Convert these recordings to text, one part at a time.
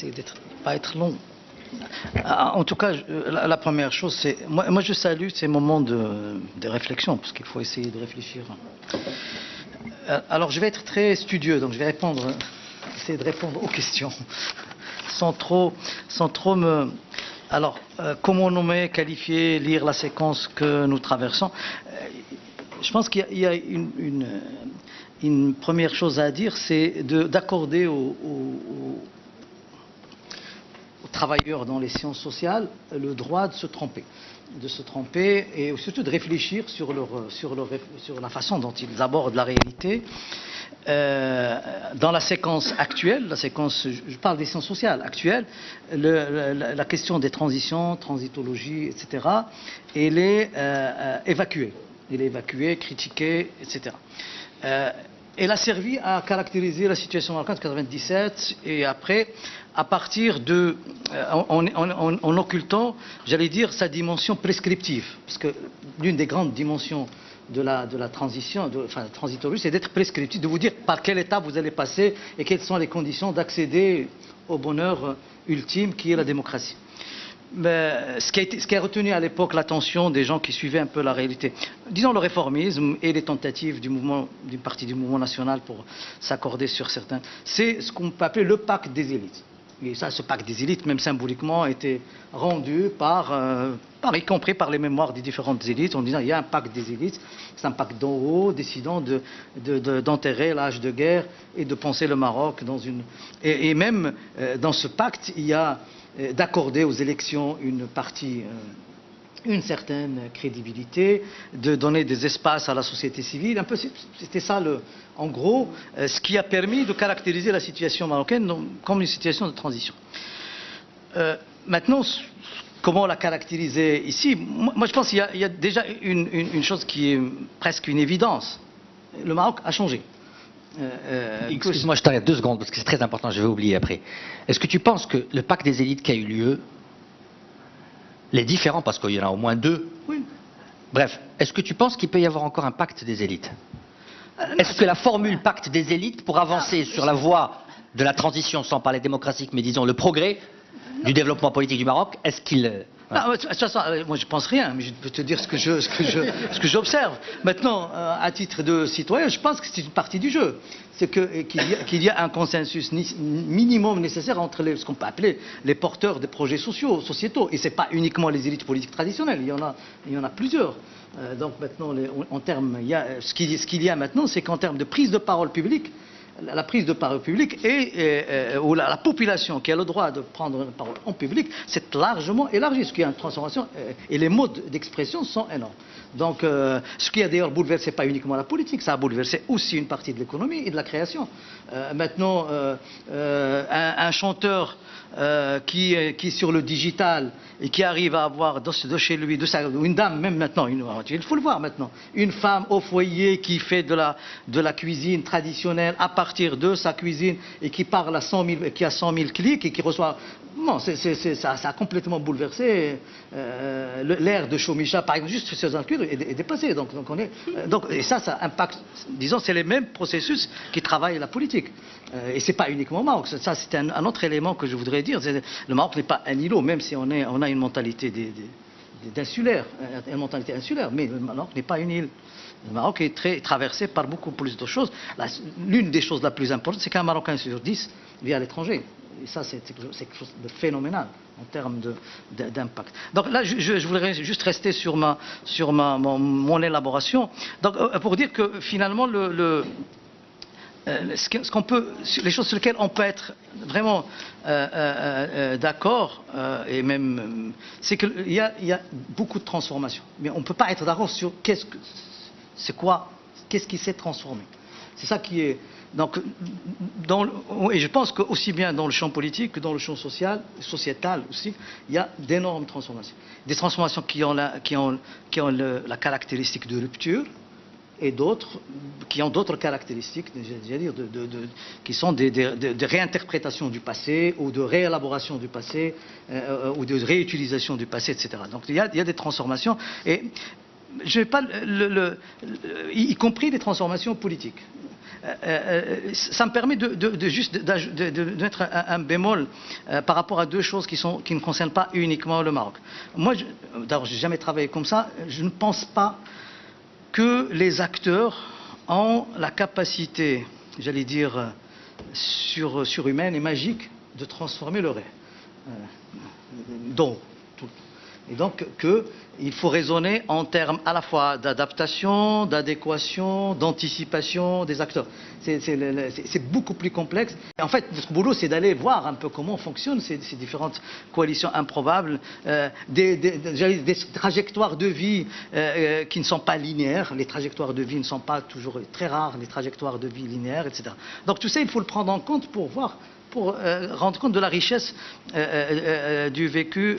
essayer d'être pas être long. En tout cas, la première chose, c'est moi je salue ces moments de réflexion, parce qu'il faut essayer de réfléchir. Alors je vais être très studieux, donc je vais essayer de répondre aux questions, sans trop me... Alors, comment nommer, qualifier, lire la séquence que nous traversons? Je pense qu'il y a une première chose à dire, c'est d'accorder aux travailleurs dans les sciences sociales le droit de se tromper et surtout de réfléchir sur la façon dont ils abordent la réalité. Dans la séquence actuelle, je parle des sciences sociales actuelles, la question des transitions, transitologie, etc., elle est évacuée. Elle est évacuée, critiquée, etc. Elle a servi à caractériser la situation marocaine de 1997 et après, à partir en occultant, j'allais dire, sa dimension prescriptive. Parce que l'une des grandes dimensions de la transition, la transitologie, c'est d'être prescriptif, de vous dire par quelle étape vous allez passer et quelles sont les conditions d'accéder au bonheur ultime qui est la démocratie. Mais ce qui a retenu à l'époque l'attention des gens qui suivaient un peu la réalité, disons le réformisme et les tentatives d'une partie du mouvement national pour s'accorder sur certains, c'est ce qu'on peut appeler le pacte des élites. Et ça, ce pacte des élites, même symboliquement, a été rendu y compris par les mémoires des différentes élites, en disant il y a un pacte des élites, c'est un pacte d'en haut, décidant d'enterrer l'âge de guerre et de penser le Maroc dans une... Et même dans ce pacte, il y a d'accorder aux élections une certaine crédibilité, de donner des espaces à la société civile. Un peu, c'était ça, en gros, ce qui a permis de caractériser la situation marocaine comme une situation de transition. Maintenant, comment la caractériser ici? Moi, je pense qu'il y a déjà une chose qui est presque une évidence. Le Maroc a changé. Excuse-moi, je t'arrête 2 secondes parce que c'est très important, je vais oublier après. Est-ce que tu penses que le pacte des élites qui a eu lieu, les différents, parce qu'il y en a au moins 2, oui. Bref, est-ce que tu penses qu'il peut y avoir encore un pacte des élites? Est-ce que la formule pacte des élites pour avancer sur la voie de la transition, sans parler démocratique, mais disons le progrès du développement politique du Maroc, est-ce qu'il... Non, de toute façon, moi je pense rien, mais je peux te dire ce que j'observe. Maintenant, à titre de citoyen, je pense que c'est une partie du jeu. C'est qu'il y a un consensus minimum nécessaire entre ce qu'on peut appeler les porteurs des projets sociétaux. Et ce n'est pas uniquement les élites politiques traditionnelles, il y en a plusieurs. Donc maintenant, ce qu'il y a maintenant, c'est qu'en termes de prise de parole publique, la prise de parole publique ou la population qui a le droit de prendre la parole en public, c'est largement élargi. Ce qui a une transformation et les modes d'expression sont énormes. Donc, ce qui a d'ailleurs bouleversé pas uniquement la politique, ça a bouleversé aussi une partie de l'économie et de la création. Maintenant, un chanteur qui est sur le digital et qui arrive à avoir de chez lui, une dame même maintenant, il faut le voir maintenant, une femme au foyer qui fait de la cuisine traditionnelle à partir de sa cuisine et qui parle à 100 000, qui a 100 000 clics et qui reçoit... Non, ça a complètement bouleversé l'ère de Chomicha, par exemple, juste sur un cuir est dépassé. Et ça impacte, disons, c'est les mêmes processus qui travaillent la politique. Et c'est pas uniquement au Maroc. Ça, c'est un autre élément que je voudrais dire. Le Maroc n'est pas un îlot, même si on a une mentalité d'insulaire, mais le Maroc n'est pas une île. Le Maroc est traversé par beaucoup plus de choses. L'une des choses la plus importantes, c'est qu'un Marocain sur 10 vit à l'étranger. Et ça, c'est quelque chose de phénoménal en termes d'impact. Donc là, je voudrais juste rester sur mon élaboration. Donc, pour dire que finalement, les choses sur lesquelles on peut être vraiment d'accord, et même, c'est qu'il y a beaucoup de transformations. Mais on ne peut pas être d'accord sur qu'est-ce qui s'est transformé. C'est ça qui est... Donc, et je pense que aussi bien dans le champ politique que dans le champ sociétal aussi, il y a d'énormes transformations. Des transformations qui ont la caractéristique de rupture et d'autres qui ont d'autres caractéristiques, qui sont des réinterprétations du passé ou de réélaboration du passé ou de réutilisation du passé, etc. Donc il y a des transformations, et je vais pas y compris des transformations politiques. ça me permet de mettre un bémol par rapport à deux choses qui ne concernent pas uniquement le Maroc. Moi, d'abord, je n'ai jamais travaillé comme ça. Je ne pense pas que les acteurs ont la capacité, j'allais dire, surhumaine et magique de transformer le réel. Et donc qu'il faut raisonner en termes à la fois d'adaptation, d'adéquation, d'anticipation des acteurs. C'est beaucoup plus complexe. Et en fait, votre boulot, c'est d'aller voir un peu comment fonctionnent ces différentes coalitions improbables, des trajectoires de vie qui ne sont pas linéaires. Les trajectoires de vie ne sont pas toujours, très rares, les trajectoires de vie linéaires, etc. Donc tout ça, il faut le prendre en compte pour voir, pour rendre compte de la richesse du vécu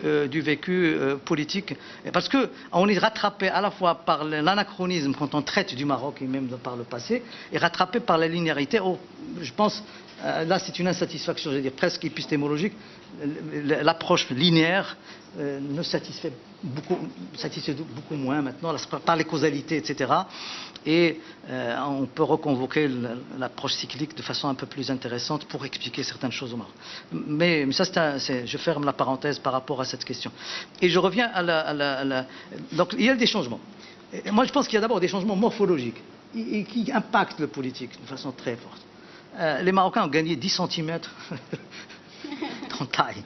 politique. Parce qu'on est rattrapé à la fois par l'anachronisme quand on traite du Maroc et même par le passé, et rattrapé par la linéarité. Je pense, là c'est une insatisfaction, je veux dire, presque épistémologique. L'approche linéaire ne satisfait beaucoup moins maintenant, par les causalités, etc. Et on peut reconvoquer l'approche cyclique de façon un peu plus intéressante pour expliquer certaines choses au Maroc. Mais ça, je ferme la parenthèse par rapport à cette question. Et je reviens donc il y a des changements. Et moi, je pense qu'il y a d'abord des changements morphologiques et qui impactent le politique de façon très forte. Les Marocains ont gagné 10 cm en taille.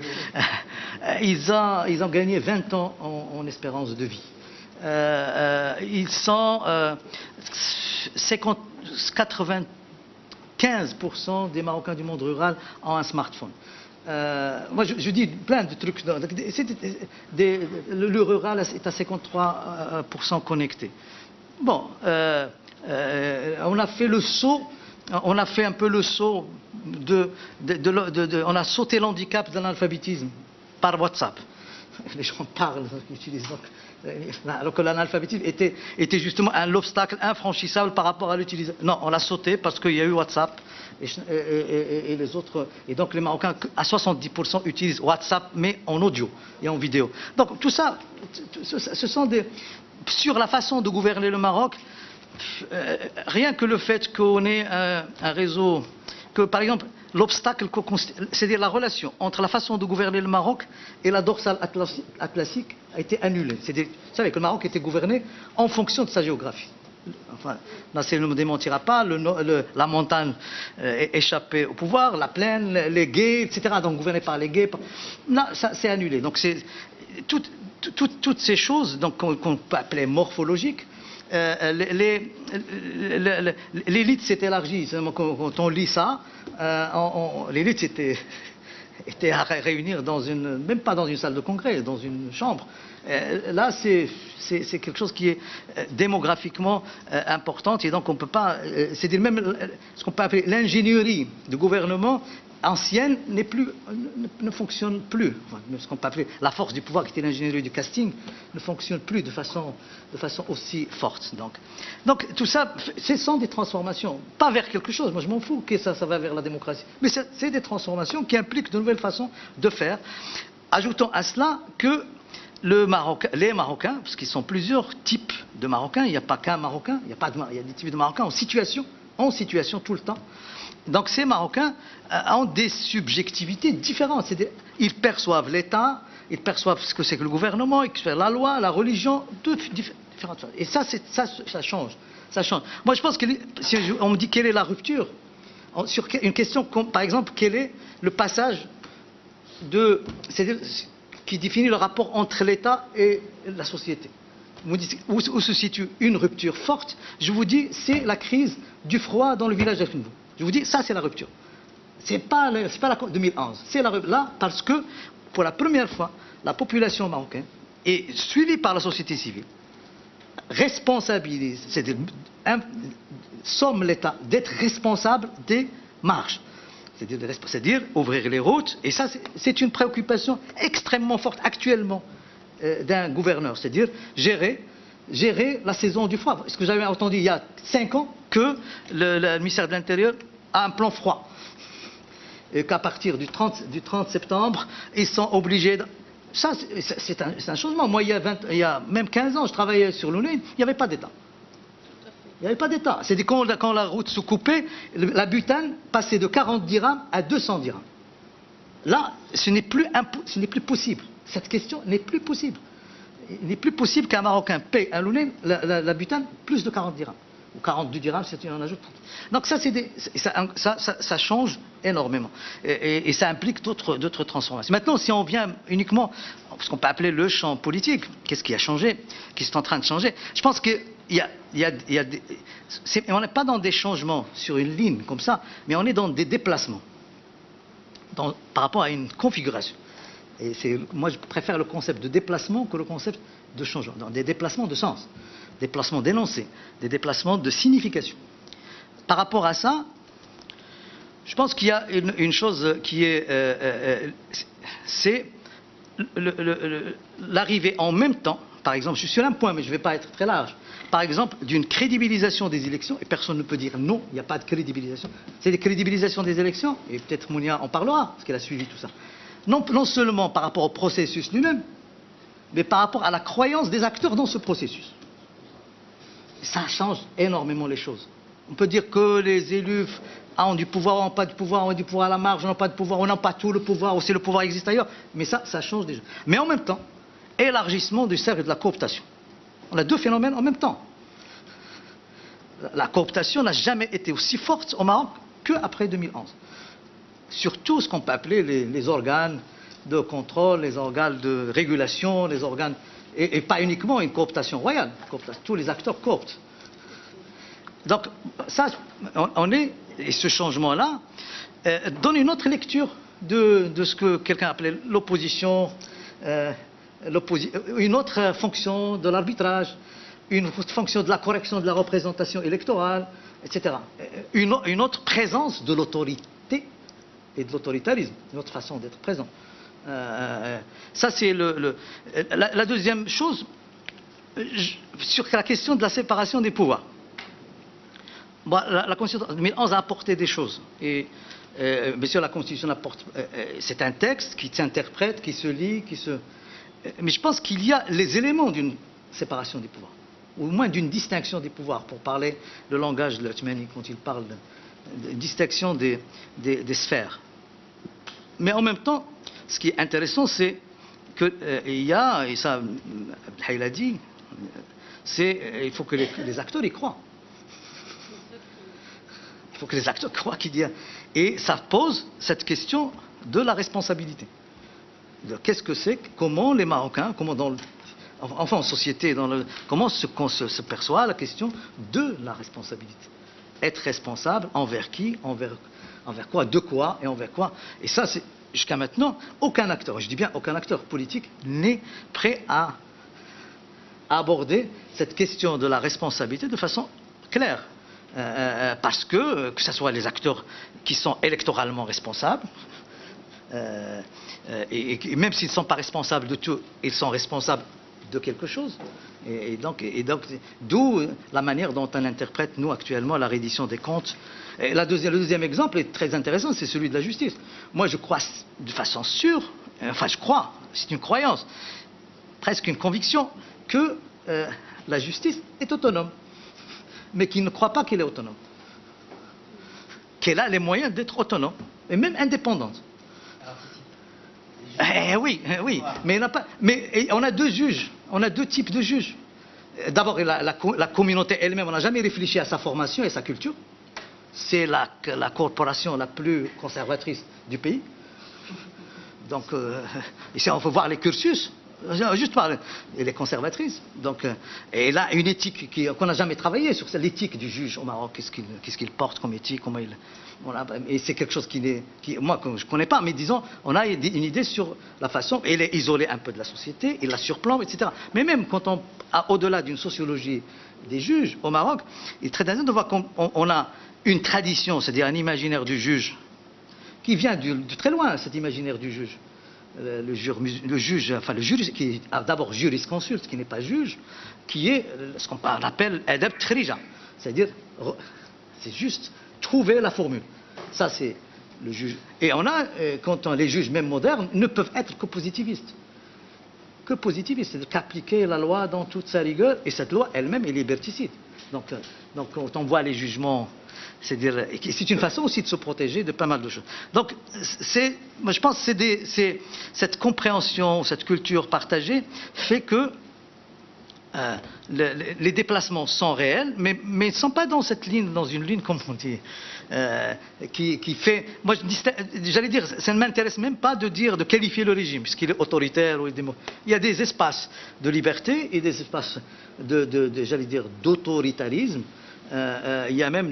Ils ont gagné 20 ans en espérance de vie. Ils sont 95% des Marocains du monde rural ont un smartphone. Moi, je dis plein de trucs. Le rural est à 53% connecté. Bon, on a fait le saut. On a fait un peu le saut on a sauté l'handicap de l'analphabétisme par WhatsApp. Les gens parlent, utilisent. Alors que l'analphabétisme était justement un obstacle infranchissable par rapport à l'utilisation. Non, on l'a sauté parce qu'il y a eu WhatsApp et les autres. Et donc les Marocains, à 70%, utilisent WhatsApp, mais en audio et en vidéo. Donc tout ça, ce sont sur la façon de gouverner le Maroc, rien que le fait qu'on ait un réseau, que par exemple l'obstacle, c'est-à-dire la relation entre la façon de gouverner le Maroc et la dorsale atlantique a été annulée. Vous savez que le Maroc était gouverné en fonction de sa géographie. Enfin, Nasser ne me démentira pas, la montagne échappée au pouvoir, la plaine, les gués, etc. Donc gouverné par les gués. Là, ça c'est annulé. Donc c'est toutes ces choses qu'on peut appeler morphologiques. L'élite s'est élargie. Quand on lit ça, l'élite était à réunir même pas dans une salle de congrès, dans une chambre. Là, c'est quelque chose qui est démographiquement importante, et donc on peut pas. C'est-à-dire même ce qu'on peut appeler l'ingénierie du gouvernement ancienne ne fonctionne plus. Enfin, ce qu'on peut appeler la force du pouvoir, qui était l'ingénierie du casting, ne fonctionne plus de façon aussi forte. Donc tout ça, ce sont des transformations, pas vers quelque chose. Moi, je m'en fous que ça va vers la démocratie. Mais c'est des transformations qui impliquent de nouvelles façons de faire. Ajoutons à cela que les Marocains, parce qu'ils sont plusieurs types de Marocains, il n'y a pas qu'un Marocain, il y a des types de Marocains en situation tout le temps. Donc ces Marocains ont des subjectivités différentes. Ils perçoivent l'État, ils perçoivent ce que c'est que le gouvernement, ils perçoivent la loi, la religion, toutes différentes choses. Et ça change. Ça change. Moi, je pense que si on me dit quelle est la rupture, sur une question comme, par exemple, quel est le passage qui définit le rapport entre l'État et la société. Vous me dites où se situe une rupture forte. Je vous dis, c'est la crise du froid dans le village d'Afrinbou. Je vous dis, ça c'est la rupture. C'est pas la 2011. C'est là parce que, pour la première fois, la population marocaine est suivie par la société civile, responsabilise, c'est-à-dire somme l'État d'être responsable des marges. C'est-à-dire ouvrir les routes. Et ça, c'est une préoccupation extrêmement forte actuellement d'un gouverneur. C'est-à-dire gérer la saison du froid. Est-ce que j'avais entendu il y a 5 ans que le ministère de l'Intérieur a un plan froid, et qu'à partir du 30 septembre, ils sont obligés de... Ça, c'est un changement. Moi, il y a même 15 ans, je travaillais sur l'ONU, il n'y avait pas d'État. Il n'y avait pas d'État. C'est quand la route se coupait, la butane passait de 40 dirhams à 200 dirhams. Là, ce n'est plus possible. Cette question n'est plus possible. Il n'est plus possible qu'un Marocain paye à Lounès la butane plus de 40 dirhams. Ou 42 dirhams, si tu en ajoutes 30. Donc ça change énormément. Et ça implique d'autres transformations. Maintenant, si on vient uniquement, ce qu'on peut appeler le champ politique, qu'est-ce qui a changé, qui est en train de changer? Je pense qu'il y a on n'est pas dans des changements sur une ligne comme ça, mais on est dans des déplacements par rapport à une configuration. Et moi, je préfère le concept de déplacement que le concept de changement. Dans des déplacements de sens, déplacements d'énoncé, des déplacements de signification. Par rapport à ça, je pense qu'il y a une chose qui est... c'est l'arrivée en même temps, par exemple, je suis sur un point, mais je ne vais pas être très large, par exemple, d'une crédibilisation des élections, et personne ne peut dire non, il n'y a pas de crédibilisation. C'est des crédibilisations des élections, et peut-être Mounia en parlera, parce qu'elle a suivi tout ça. Non seulement par rapport au processus lui-même, mais par rapport à la croyance des acteurs dans ce processus. Ça change énormément les choses. On peut dire que les élus ont du pouvoir, n'ont pas de pouvoir, ont du pouvoir à la marge, n'ont pas de pouvoir, on n'a pas tout le pouvoir, ou si le pouvoir existe ailleurs. Mais ça change déjà. Mais en même temps, élargissement du cercle de la cooptation. On a deux phénomènes en même temps. La cooptation n'a jamais été aussi forte au Maroc qu'après 2011. Sur tout ce qu'on peut appeler les organes de contrôle, les organes de régulation, les organes... Et pas uniquement une cooptation royale. Tous les acteurs cooptent. Donc, ça, et ce changement-là donne une autre lecture de ce que quelqu'un appelait l'opposition, une autre fonction de l'arbitrage, une fonction de la correction de la représentation électorale, etc. Une autre présence de l'autorité et de l'autoritarisme, une autre façon d'être présent. Ça, c'est la deuxième chose, sur la question de la séparation des pouvoirs. Bon, la Constitution de 2011 a apporté des choses. Et bien sûr, la Constitution apporte... c'est un texte qui s'interprète, qui se lit, mais je pense qu'il y a les éléments d'une séparation des pouvoirs, ou au moins d'une distinction des pouvoirs, pour parler le langage de l'Othmani quand il parle de distinction des sphères. Mais en même temps, ce qui est intéressant, c'est qu'il y a, et ça, Abdelhaï l'a dit, il faut que les acteurs y croient. Il faut que les acteurs croient qu'il y a... Et ça pose cette question de la responsabilité. Qu'est-ce que c'est? Comment les Marocains, enfin en société, comment se perçoit la question de la responsabilité? Être responsable envers qui? Envers quoi? De quoi? Et envers quoi? Et ça, c'est... Jusqu'à maintenant, aucun acteur, je dis bien aucun acteur politique, n'est prêt à aborder cette question de la responsabilité de façon claire. Parce que ce soit les acteurs qui sont électoralement responsables, et même s'ils ne sont pas responsables de tout, ils sont responsables de quelque chose. Et donc, d'où la manière dont on interprète, nous, actuellement, la reddition des comptes. Et le deuxième exemple est très intéressant, c'est celui de la justice. Moi, je crois de façon sûre, enfin, je crois, c'est une croyance, presque une conviction, que la justice est autonome, mais qui ne croit pas qu'elle est autonome. Qu'elle a les moyens d'être autonome, et même indépendante. Oui, mais on a deux juges, on a deux types de juges. D'abord, la communauté elle-même, on n'a jamais réfléchi à sa formation et sa culture. C'est la corporation la plus conservatrice du pays. Donc, ici, on peut voir les cursus. Juste parler. Elle est conservatrice. Donc, et là, une éthique qu'on n'a jamais travaillé sur l'éthique du juge au Maroc. Qu'est-ce qu'il porte comme éthique, comment il... Et c'est quelque chose moi, que je ne connais pas, mais disons, on a une idée sur la façon, elle est isolée un peu de la société, il la surplombe, etc. Mais même quand au-delà d'une sociologie des juges au Maroc, il est très intéressant de voir qu'on a une tradition, c'est-à-dire un imaginaire du juge, qui vient de très loin, cet imaginaire du juge. Le juge qui est d'abord jurisconsulte, qui n'est pas juge, qui est ce qu'on appelle adab trija, c'est-à-dire, c'est juste trouver la formule. Ça, c'est le juge. Et on a, quand les juges, même modernes, ne peuvent être que positivistes. que positive, c'est qu'appliquer la loi dans toute sa rigueur, et cette loi elle-même est liberticide. Donc quand on voit les jugements, c'est une façon aussi de se protéger de pas mal de choses. Donc moi je pense que cette compréhension, cette culture partagée fait que les déplacements sont réels, mais ne sont pas dans une ligne, comme on dit, qui fait... Moi, j'allais dire, ça ne m'intéresse même pas de qualifier le régime, puisqu'il est autoritaire. Il y a des espaces de liberté et des espaces j'allais dire, d'autoritarisme. Il y a même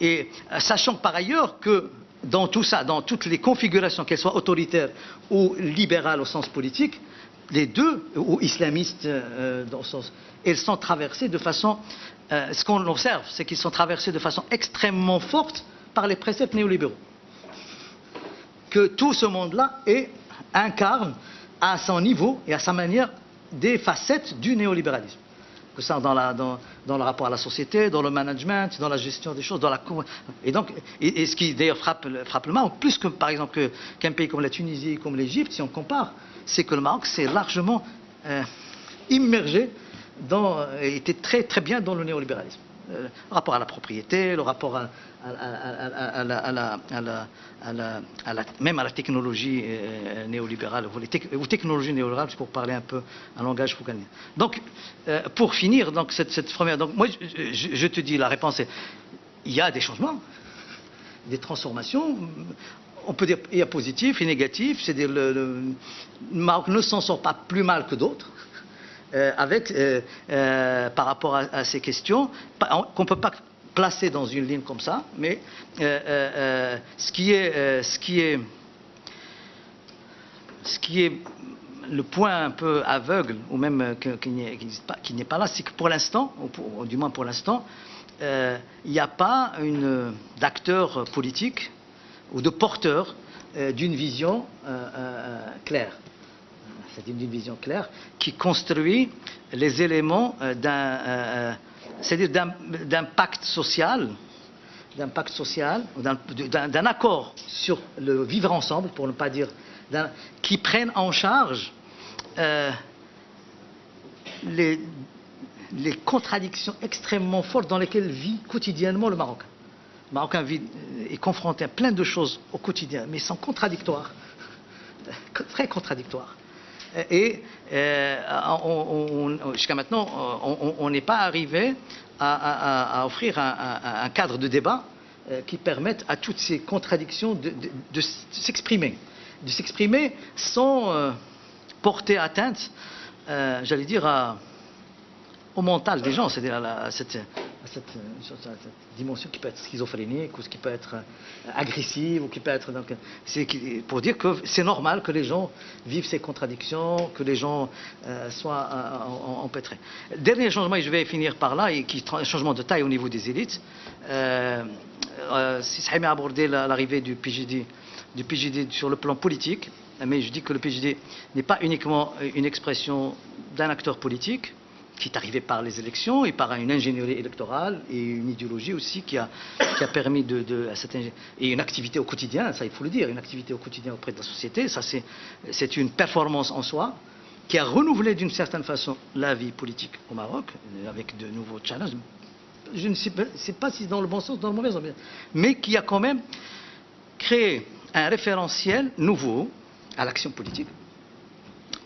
et sachant par ailleurs que dans tout ça, dans toutes les configurations, qu'elles soient autoritaires ou libérales au sens politique, les deux, ou islamistes, dans le sens, elles sont traversées de façon... ce qu'on observe, c'est qu'ils sont traversés de façon extrêmement forte par les préceptes néolibéraux. Que tout ce monde-là incarne à son niveau et à sa manière des facettes du néolibéralisme. Que ça dans le rapport à la société, dans le management, dans la gestion des choses, et ce qui d'ailleurs frappe le Maroc, plus que par exemple qu'un pays comme la Tunisie, comme l'Égypte, si on compare, c'est que le Maroc s'est largement immergé était très très bien dans le néolibéralisme. Le rapport à la propriété, le rapport même à la technologie néolibérale, ou technologie néolibérale, pour parler un peu un langage foucanien. Donc, pour finir, donc, cette première... Donc, moi, je te dis, la réponse est, il y a des changements, des transformations. On peut dire qu'il y a positif et négatif, c'est-à-dire le Maroc ne s'en sort pas plus mal que d'autres. Par rapport à ces questions, qu'on ne peut pas placer dans une ligne comme ça, mais ce qui est le point un peu aveugle, ou même qui n'est pas là, c'est que pour l'instant, ou du moins pour l'instant, il n'y a pas d'acteur politique ou de porteur d'une vision claire. C'est une vision claire qui construit les éléments d'un pacte social, d'un accord sur le vivre ensemble, pour ne pas dire, qui prennent en charge les contradictions extrêmement fortes dans lesquelles vit quotidiennement le Marocain. Le Marocain est confronté à plein de choses au quotidien, mais sont contradictoires, très contradictoires. Et jusqu'à maintenant, on n'est pas arrivé à offrir un cadre de débat qui permette à toutes ces contradictions de s'exprimer. De s'exprimer sans porter atteinte, j'allais dire, au mental des gens, c'est-à-dire à cette dimension qui peut être schizophrénique, ou qui peut être agressive, ou qui peut être... c'est pour dire que c'est normal que les gens vivent ces contradictions, que les gens soient empêtrés. Dernier changement, et je vais finir par là, et qui est un changement de taille au niveau des élites. Si Saïm a abordé l'arrivée du PJD sur le plan politique, mais je dis que le PJD n'est pas uniquement une expression d'un acteur politique, qui est arrivé par les élections et par une ingénierie électorale et une idéologie aussi qui a permis et une activité au quotidien, ça il faut le dire, une activité au quotidien auprès de la société, ça c'est une performance en soi qui a renouvelé d'une certaine façon la vie politique au Maroc avec de nouveaux challenges. Je ne sais pas si dans le bon sens ou dans le mauvais sens, mais qui a quand même créé un référentiel nouveau à l'action politique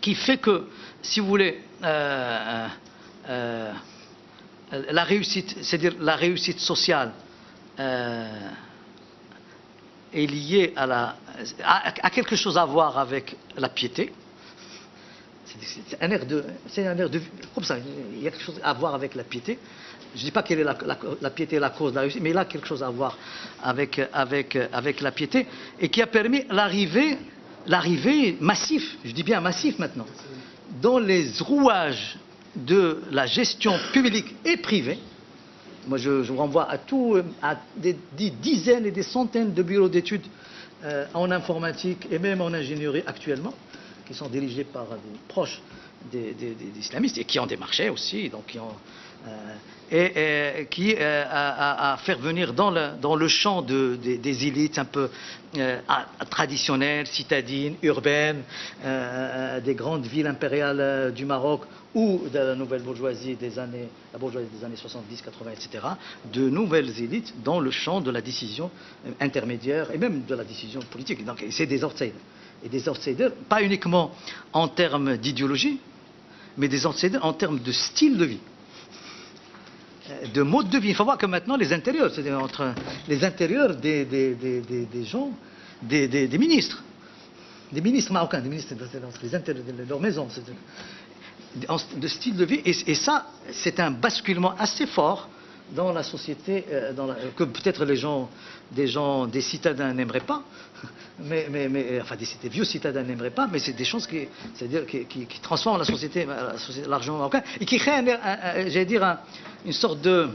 qui fait que, si vous voulez, la réussite, c'est-à-dire la réussite sociale est liée à quelque chose à voir avec la piété. C'est un air de comme ça, il y a quelque chose à voir avec la piété. Je ne dis pas quelle est la piété est la cause de la réussite, mais il a quelque chose à voir avec la piété, et qui a permis l'arrivée massive, je dis bien massive maintenant, dans les rouages de la gestion publique et privée. Moi, je vous renvoie à des dizaines et des centaines de bureaux d'études en informatique et même en ingénierie actuellement, qui sont dirigés par des proches des islamistes et qui ont des marchés aussi, donc et qui à faire venir dans le champ des élites un peu traditionnelles, citadines, urbaines, des grandes villes impériales du Maroc ou de la nouvelle bourgeoisie la bourgeoisie des années 70, 80, etc., de nouvelles élites dans le champ de la décision intermédiaire et même de la décision politique. Donc c'est des outsiders. Et des outsiders, pas uniquement en termes d'idéologie, mais des outsiders en termes de style de vie, de mode de vie. Il faut voir que maintenant les intérieurs, c'est-à-dire entre les intérieurs des gens, des ministres marocains, des ministres les intérieurs de leur maison, de style de vie, et ça, c'est un basculement assez fort dans la société, que peut-être des citadins n'aimeraient pas, enfin des vieux citadins n'aimeraient pas, mais c'est des choses qui transforment la société largement marocaine et qui créent, j'allais dire, une sorte d'air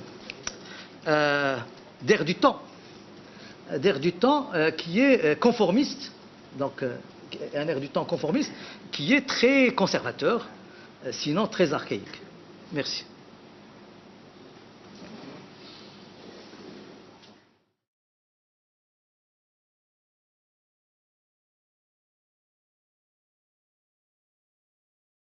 du temps, qui est conformiste, donc un air du temps conformiste qui est très conservateur, sinon très archaïque. Merci.